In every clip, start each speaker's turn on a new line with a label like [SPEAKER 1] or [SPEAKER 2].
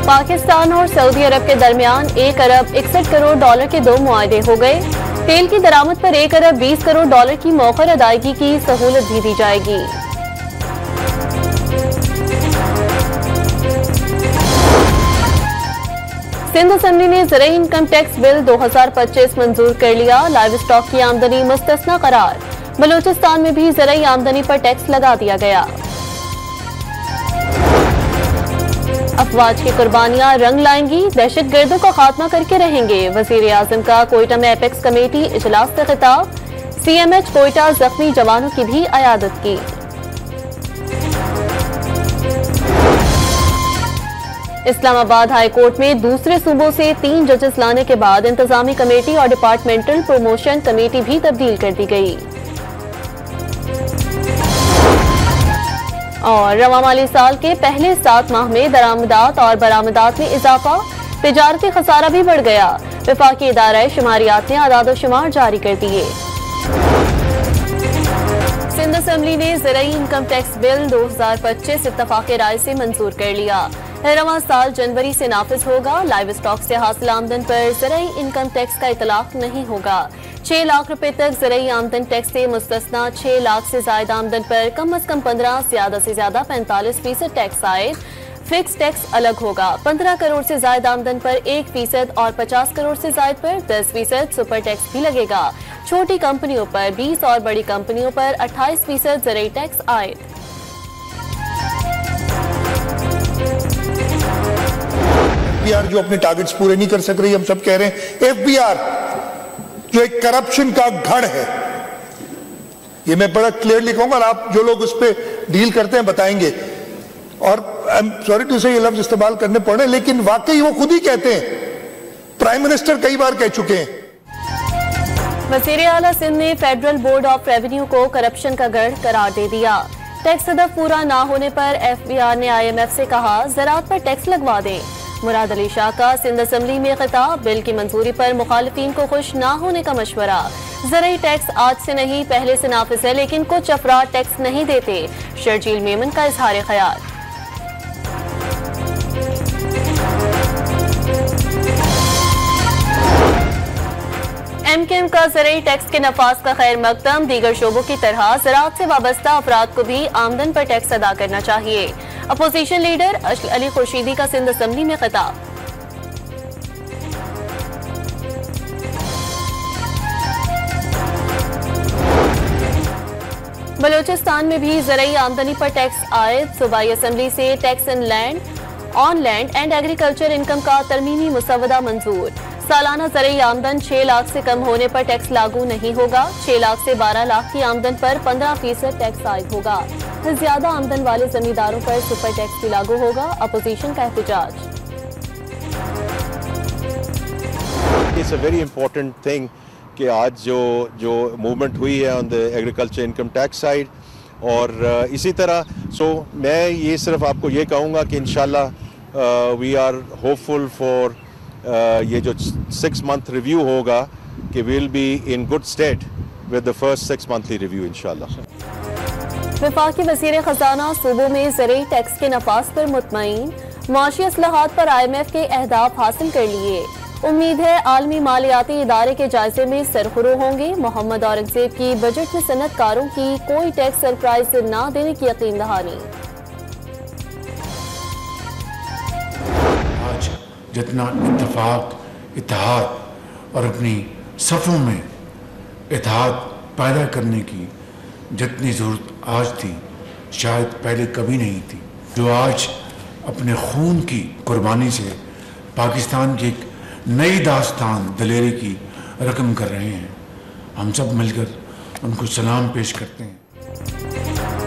[SPEAKER 1] पाकिस्तान और सऊदी अरब के दरमियान 1 अरब 61 करोड़ डॉलर के 2 मुआहदे हो गए। तेल की दरामद पर 1 अरब 20 करोड़ डॉलर की मौखर अदायगी की सहूलत भी दी जाएगी। सिंध असेंबली ने ज़राई इनकम टैक्स बिल 2025 मंजूर कर लिया। लाइव स्टॉक की आमदनी मुस्तस्ना करार। बलूचिस्तान में भी ज़राई आमदनी पर टैक्स लगा दिया गया। अफवाज की कुर्बानियां रंग लाएंगी, दहशत गर्दों का खात्मा करके रहेंगे। वजीर आजम का कोयटा में एपेक्स कमेटी इजलास से खिताब। CMH कोयटा जख्मी जवानों की भी अयादत की। इस्लामाबाद हाई कोर्ट में दूसरे सूबों से 3 जजेस लाने के बाद इंतजामी कमेटी और डिपार्टमेंटल प्रमोशन कमेटी भी तब्दील कर दी गई। और रवा माली साल के पहले 7 माह में दरामदात और बरामदात में इजाफा, तिजारती खसारा भी बढ़ गया। वफाकी इदारा शुमारियात ने आदाद-ओ-शुमार जारी कर दिए। सिंध असेंबली ने ज़राई इनकम टैक्स बिल 2025 इत्तफाक़ राय से मंजूर कर लिया। रवा साल जनवरी से नाफिज होगा। लाइव स्टॉक से हासिल आमदन पर ज़राई इनकम टैक्स का इतलाक नहीं होगा। 6 लाख रुपए तक ज़राई आमदन टैक्स से मुस्तस्ना। 6 लाख से ज्यादा आमदन पर कम अज कम 15, ज्यादा से ज्यादा 45% टैक्स आयद। फिक्स टैक्स अलग होगा। 15 करोड़ से ज्यादा आमदन पर 1% और 50 करोड़ से ज्यादा पर 10% सुपर टैक्स भी लगेगा। छोटी कंपनियों पर 20 और बड़ी कंपनियों पर 28% ज़राई टैक्स आयद।
[SPEAKER 2] FBR जो अपने टारगेट्स पूरे नहीं कर सक रही, हम सब कह रहे हैं FBR जो एक करप्शन का गढ़ है, ये मैं बड़ा क्लियरली कहूंगा और आप जो लोग उस पर डील करते हैं बताएंगे। और आई एम सॉरी टू से ये लफ्ज इस्तेमाल करने पड़े, लेकिन वाकई वो खुद ही कहते हैं। प्राइम मिनिस्टर कई बार कह चुके हैं।
[SPEAKER 1] वज़ीर आला सिंध ने फेडरल बोर्ड ऑफ रेवेन्यू को करप्शन का गढ़ करार दे दिया। टैक्स हदफ पूरा ना होने पर FBR ने IMF से कहा ज़राअत पर टैक्स लगवा दें। मुराद अली शाह का सिंध असेंबली में खिताब। बिल की मंजूरी पर मुखालिफिन को खुश ना होने का मशवरा। ज़राई टैक्स आज से नहीं पहले से नाफिज है, लेकिन कुछ अफराद टैक्स नहीं देते। शर्जील मेमन का इजहार ख्याल। MKM का ज़राई टैक्स के नफाज का खैर मकदम। दीगर शोबों की तरह ज़राअत से वाबस्ता अफराद को भी आमदन पर टैक्स अदा करना चाहिए। अपोजिशन लीडर अली खुर्शीदी का सिंध असेंबली में खिताब। बलूचिस्तान में भी ज़राई आमदनी पर टैक्स आयद। सूबाई असेंबली से tax on land and agriculture income का तरमीमी मुसवदा मंजूर। सालाना ज़राई आमदन 6 लाख से कम होने पर टैक्स लागू नहीं होगा। 6 लाख से 12 लाख की आमदन पर 15% टैक्स आयद होगा। ज्यादा आमदन वाले जमींदारों पर सुपर टैक्स भी लागू होगा। अपोजिशन का एहतजाज।
[SPEAKER 3] It's a very important thing कि आज जो मूवमेंट हुई है on the agriculture income tax side, और इसी तरह मैं ये सिर्फ आपको ये कहूँगा कि इंशाल्लाह वी आर होपफुल फॉर ये जो 6 मंथ रिव्यू होगा कि will be in good state with the first 6 monthly review इंशाल्लाह।
[SPEAKER 1] वफाकी वज़ीर खजाना सूबों में ज़राई टैक्स के नफाज पर मुतमईन। मुआशी असलाहात पर IMF के अहदाफ हासिल कर लिए। उम्मीद है आलमी मालियाती इदारे के जायजे में सरखुरू होंगे। मोहम्मद औरंगजेब की बजट में सनतकारों की कोई टैक्स सरप्राइज ना देने की यकीन दहानी।
[SPEAKER 4] आज जितना इत्तेफाक, इत्तेहाद और अपनी सफ़ों में इत्तेहाद पैदा करने की जितनी ज़रूरत आज थी, शायद पहले कभी नहीं थी। जो आज अपने खून की कुर्बानी से पाकिस्तान की एक नई दास्तान दलेरी की रकम कर रहे हैं, हम सब मिलकर उनको सलाम पेश करते हैं।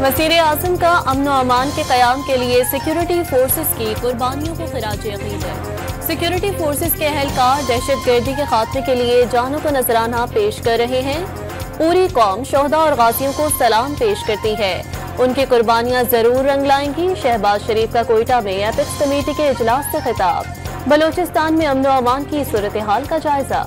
[SPEAKER 1] वज़ीर आज़म का अमन व अमान के क़याम के लिए सिक्योरिटी फोर्सेस की कुर्बानियों को खिराज अक़ीद है। सिक्योरिटी फोर्सेस के अहलकार दहशत गर्दी के खात्मे के लिए जानों को नजराना पेश कर रहे हैं। पूरी कौम शोहदा और गाजियों को सलाम पेश करती है। उनकी कुर्बानियां जरूर रंग लाएंगी। शहबाज शरीफ का कोयटा में एपेक्स कमेटी के इजलास से खिताब। बलूचिस्तान में अमन व अमान की सूरत हाल का जायजा।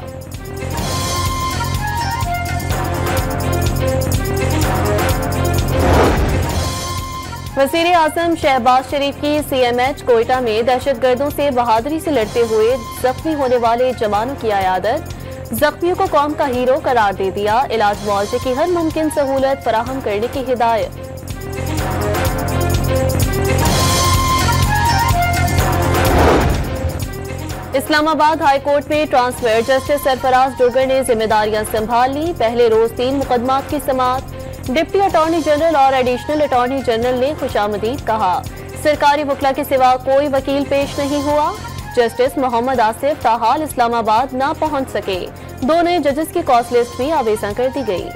[SPEAKER 1] वज़ीर आज़म शहबाज शरीफ की CMH कोयटा में दहशतगर्दों से बहादुरी से लड़ते हुए जख्मी होने वाले जवानों की अयादत, जख्मियों को कौम का हीरो करार दे दिया। इलाज मुआवजे की हर मुमकिन सहूलत फराहम करने की हिदायत। इस्लामाबाद हाई कोर्ट में ट्रांसफर जस्टिस सरफराज डोगर ने जिम्मेदारियां संभाल ली। पहले रोज 3 मुकदमात की समाअत। डिप्टी अटॉर्नी जनरल और एडिशनल अटॉर्नी जनरल ने खुशामदीद कहा। सरकारी वकला के सिवा कोई वकील पेश नहीं हुआ। जस्टिस मोहम्मद आसिफ ताहाल इस्लामाबाद ना पहुंच सके। 2 नए जजेस की कॉस्ट लिस्ट भी आवेजा कर दी गई।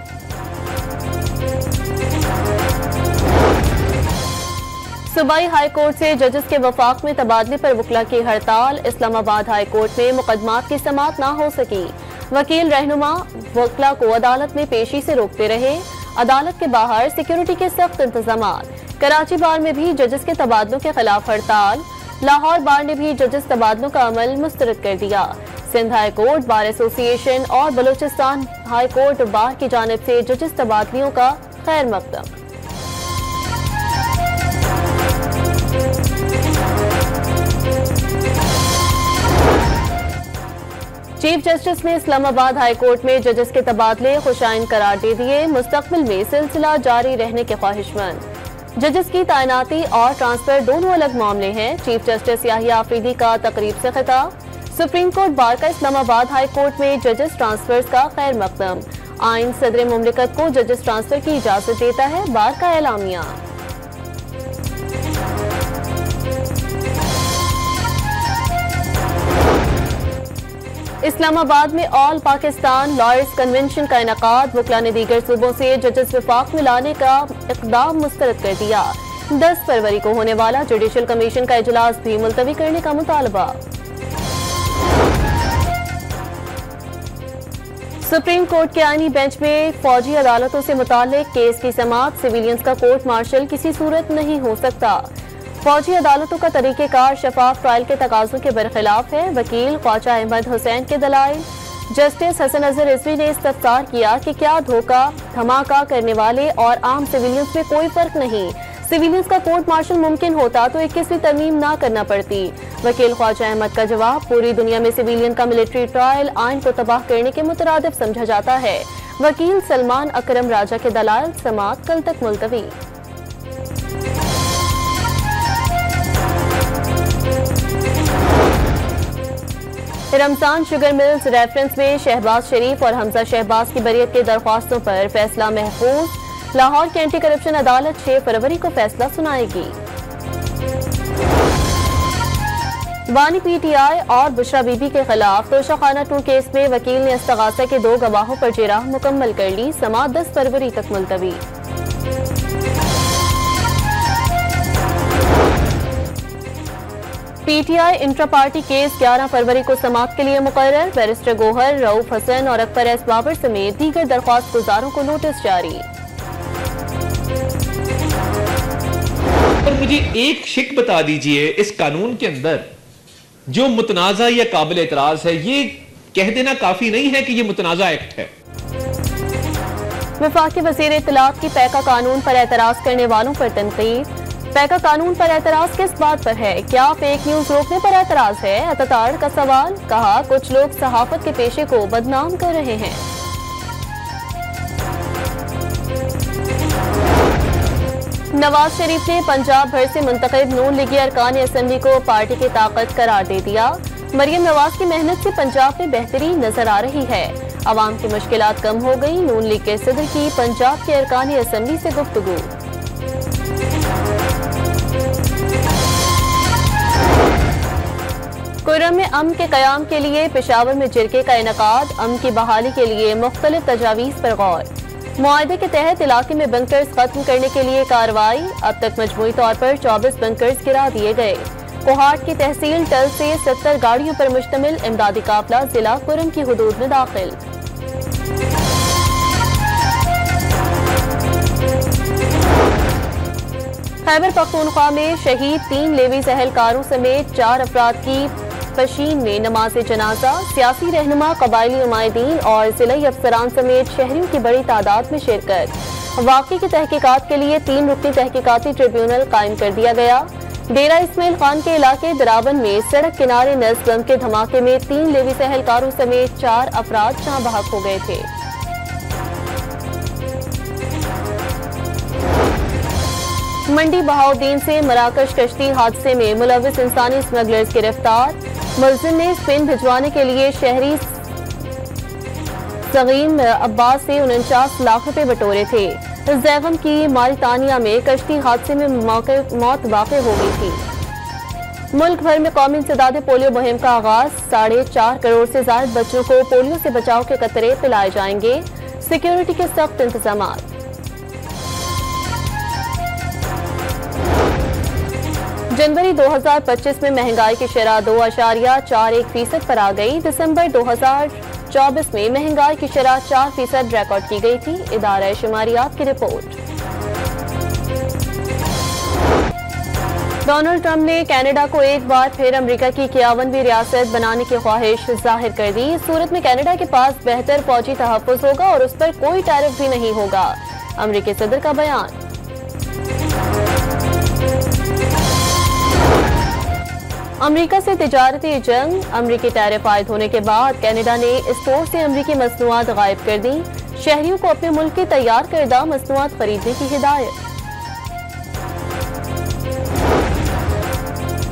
[SPEAKER 1] सूबाई हाई कोर्ट से जजेस के वफाक में तबादले पर वकला की हड़ताल। इस्लामाबाद हाई कोर्ट में मुकदमात की समाअत ना हो सकी। वकील रहनुमा वकला को अदालत में पेशी से रोकते रहे। अदालत के बाहर सिक्योरिटी के सख्त इंतजामात। कराची बार में भी जजेस के तबादलों के खिलाफ हड़ताल। लाहौर बार ने भी जजेस तबादलों का अमल मुस्तरद कर दिया। Sindh high court, bar association और बलूचिस्तान हाई कोर्ट बार की जानिब से जजेस तबादलियों का खैर मकदम। चीफ जस्टिस ने इस्लामाबाद हाई कोर्ट में जजेस के तबादले खुशाइन करार दे दिए। मुस्तकबिल में सिलसिला जारी रहने के ख्वाहिशमंद। जजेस की तैनाती और ट्रांसफर दोनों अलग मामले हैं। चीफ जस्टिस याहिया आफरीदी का तकरीब से खिताब। सुप्रीम कोर्ट बार का इस्लामाबाद हाई कोर्ट में जजेस ट्रांसफर्स का खैर मकदम। आइन सदर मुमलिकत को जजेस ट्रांसफर की इजाजत देता है, बार का एलामिया। इस्लामाबाद में ऑल पाकिस्तान लॉयर्स कन्वेंशन का इनेकाद। वकला ने दीगर सूबों से जजेस वफाक में लाने का इक़दाम मुस्तरद कर दिया। 10 फरवरी को होने वाला जुडिशल कमीशन का इजलास भी मुलतवी करने का मुतालबा। सुप्रीम कोर्ट के आईनी बेंच में फौजी अदालतों से मुताल्लिक केस की समाअत। सिविलियंस का कोर्ट मार्शल किसी सूरत नहीं हो सकता। फौजी अदालतों का तरीक़ेकार शफाफ ट्रायल के तकाज़ों के बरखिलाफ है। वकील ख्वाजा अहमद हुसैन के दलाइल। जस्टिस हसन अजहर रिजवी ने इस्तफसार किया कि क्या धोखा धमाका करने वाले और आम सिविलियंस में कोई फर्क नहीं। सिविलियंस का कोर्ट मार्शल मुमकिन होता तो 21वीं तरमीम ना करना पड़ती। वकील ख्वाजा अहमद का जवाब, पूरी दुनिया में सिविलियन का मिलिट्री ट्रायल आइन को तबाह करने के मुतरादिफ समझा जाता है। वकील सलमान अकरम राजा के दलाल। समाअत कल तक मुलतवी। रमजान शुगर मिल्स रेफरेंस में शहबाज शरीफ और हमजा शहबाज की बरियत की दरख्वास्तों पर फैसला महफूज। लाहौर की एंटी करप्शन अदालत 6 फरवरी को फैसला सुनाएगी। बानी PTI और बुशरा बीबी के खिलाफ तोशाखाना 2 केस में वकील ने इस्तगासा के 2 गवाहों पर जिरह मुकम्मल कर ली। समाअत 10 फरवरी तक मुलतवी। PTI इंट्रा पार्टी केस 11 फरवरी को समाअत के लिए मुकर्रर। बैरिस्टर गोहर, रऊफ हसन और अख्तर एस बाबर समेत दीगर दरख्वास्त गुजारों को नोटिस जारी।
[SPEAKER 5] और मुझे एक शिक बता दीजिए, इस कानून के अंदर जो मुतनाज़ा या काबिल एतराज है, ये कह देना काफी नहीं है कि ये मुतनाज़ा एक्ट है।
[SPEAKER 1] वफाकी वज़ीर इत्तलात की पैका कानून पर एतराज करने वालों पर तनकीद। पैका कानून पर एतराज किस बात पर है? क्या फेक न्यूज रोकने पर एतराज है? अतताड़ का सवाल। कहा, कुछ लोग सहाफत के पेशे को बदनाम कर रहे हैं। नवाज शरीफ ने पंजाब भर से मुंतखब नून लीगी अरकान असम्बली को पार्टी की ताकत करार दे दिया। मरियम नवाज की मेहनत से पंजाब में बेहतरी नजर आ रही है। अवाम की मुश्किलात कम हो गई। नून लीग के सदर की पंजाब के अरकान असम्बली से गुफ्तगू। कुर्रम में अमन के कयाम के लिए पेशावर में जिरके का इनेकाद। अमन की बहाली के लिए मुख्तलिफ तजावीज़ पर गौर। मुआहदे के तहत इलाके में बंकर्स खत्म करने के लिए कार्रवाई। अब तक मजमूई तौर पर 24 बंकर्स गिरा दिए गए। कोहाट की तहसील टल से 70 गाड़ियों पर मुश्तमिल इमदादी काफिला जिला कुर्रम की हुदूद में दाखिल। खैबर पख्तूनख्वा में शहीद 3 लेवीज अहलकारों समेत 4 अफराद की पशीन में नमाज जनाजा। सियासी रहनुमा, कबायली नुमाइंदीन और जिला अफसरान समेत शहरियों की बड़ी तादाद में शिरकत। वाक़ई की तहकीकात के लिए 3 रुकनी तहकीकाती ट्रिब्यूनल कायम कर दिया गया। डेरा इस्माइल खान के इलाके दराबन में सड़क किनारे नस्ल बम के धमाके में 3 लेवी एहलकारों समेत 4 अफराद जहां बहक हो गए थे। मंडी बहाउद्दीन से मराकश कश्ती हादसे में मुलविस इंसानी स्मगलर्स गिरफ्तार। मुलजिम ने स्पेन भिजवाने के लिए शहरी सगीम अब्बास से 49 लाख रुपए बटोरे थे। जैगम की मारितानिया में कश्ती हादसे में मौत वाक़ई हो गई थी। मुल्क भर में कौमी इंसदाद पोलियो मुहिम का आगाज। 4.5 करोड़ से ज्यादा बच्चों को पोलियो से बचाव के कतरे पिलाए जाएंगे। सिक्योरिटी के सख्त इंतजाम। जनवरी 2025 में महंगाई की शरह 2.41% पर आ गई। दिसंबर 2024 में महंगाई की शरह 4% रिकॉर्ड की गई थी। इदारा शुमारियात की रिपोर्ट। डोनाल्ड ट्रंप ने कनाडा को एक बार फिर अमेरिका की 51वीं रियासत बनाने की ख्वाहिश जाहिर कर दी। इस सूरत में कनाडा के पास बेहतर फौजी तहफ़्फ़ुज़ होगा और उस पर कोई टैरिफ भी नहीं होगा। अमेरिकी सदर का बयान। अमेरिका से तिजारती जंग। अमेरिकी टैरिफ आयद होने के बाद कनाडा ने स्टोर से अमेरिकी मसनूआत गायब कर दी। शहरियों को अपने मुल्क की तैयार करदा मसनूआत खरीदने की हिदायत।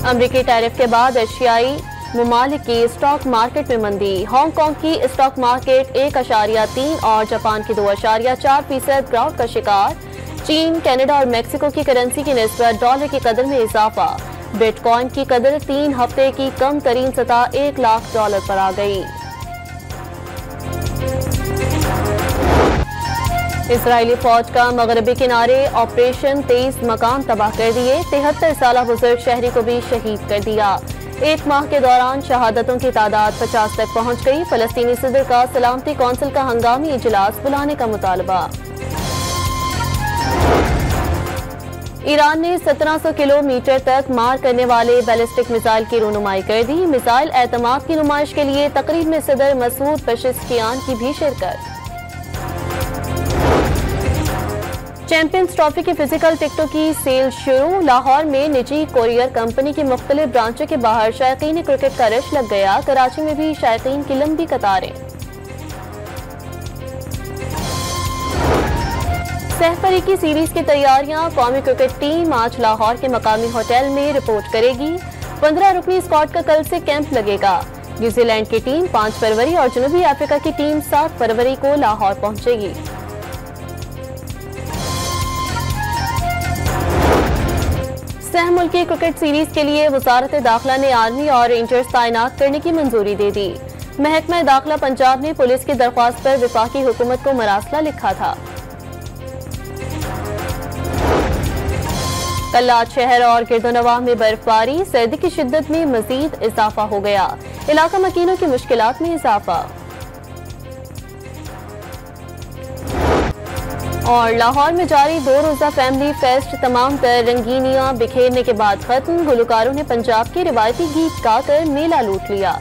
[SPEAKER 1] अमेरिकी टैरिफ के बाद एशियाई मुमालिक की स्टॉक मार्केट में मंदी। हांगकांग की स्टॉक मार्केट 1.3 और जापान की 2.4% गिरावट का शिकार। चीन, कनाडा और मेक्सिको की करेंसी की निस्बत डॉलर की कदर में इजाफा। बिटकॉइन की कदर 3 हफ्ते की कम तरीन सतह $1 लाख पर आ गई। इजरायली फौज का मगरबी किनारे ऑपरेशन 23 मकाम तबाह कर दिए। 73 साल बुजुर्ग शहरी को भी शहीद कर दिया। 1 माह के दौरान शहादतों की तादाद 50 तक पहुंच गई। फलस्तीनी सदर का सलामती कौंसिल का हंगामी इजलास बुलाने का मुतालबा। ईरान ने 1700 किलोमीटर तक मार करने वाले बैलिस्टिक मिसाइल की रूनुमाई कर दी। मिसाइल एतमाद की नुमाइश के लिए तकरीब में सदर मसूद पेजेश्कियान की भी शिरकत। चैंपियंस ट्रॉफी की फिजिकल टिकटों की सेल शुरू। लाहौर में निजी कोरियर कंपनी की मुख्तलिफ ब्रांचों के बाहर शायकीन क्रिकेट का रश लग गया। कराची में भी शायकीन की लंबी कतारें। सहफरीकी सीरीज की तैयारियां। कौमी क्रिकेट टीम आज लाहौर के मकामी होटल में रिपोर्ट करेगी। 15 रुकनी स्क्वाड का कल से कैंप लगेगा। न्यूजीलैंड की टीम 5 फरवरी और जनूबी अफ्रीका की टीम 7 फरवरी को लाहौर पहुंचेगी। सह मुल्की क्रिकेट सीरीज के लिए वजारत दाखिला ने आर्मी और रेंजर्स तैनात करने की मंजूरी दे दी। महकमा दाखिला पंजाब ने पुलिस की दरख्वास्त पर वफाकी हुकूमत को मरासला लिखा था। कल्लात शहर और गिरदोनवाह में बर्फबारी। सर्दी की शिद्दत में मजीद इजाफा हो गया। इलाका मकीनों की मुश्किलात में इजाफा। और लाहौर में जारी 2 रोजा फैमिली फेस्ट तमाम तर रंगीनियां बिखेरने के बाद खत्म। गुलकारों ने पंजाब के रिवायती गीत गाकर मेला लूट लिया।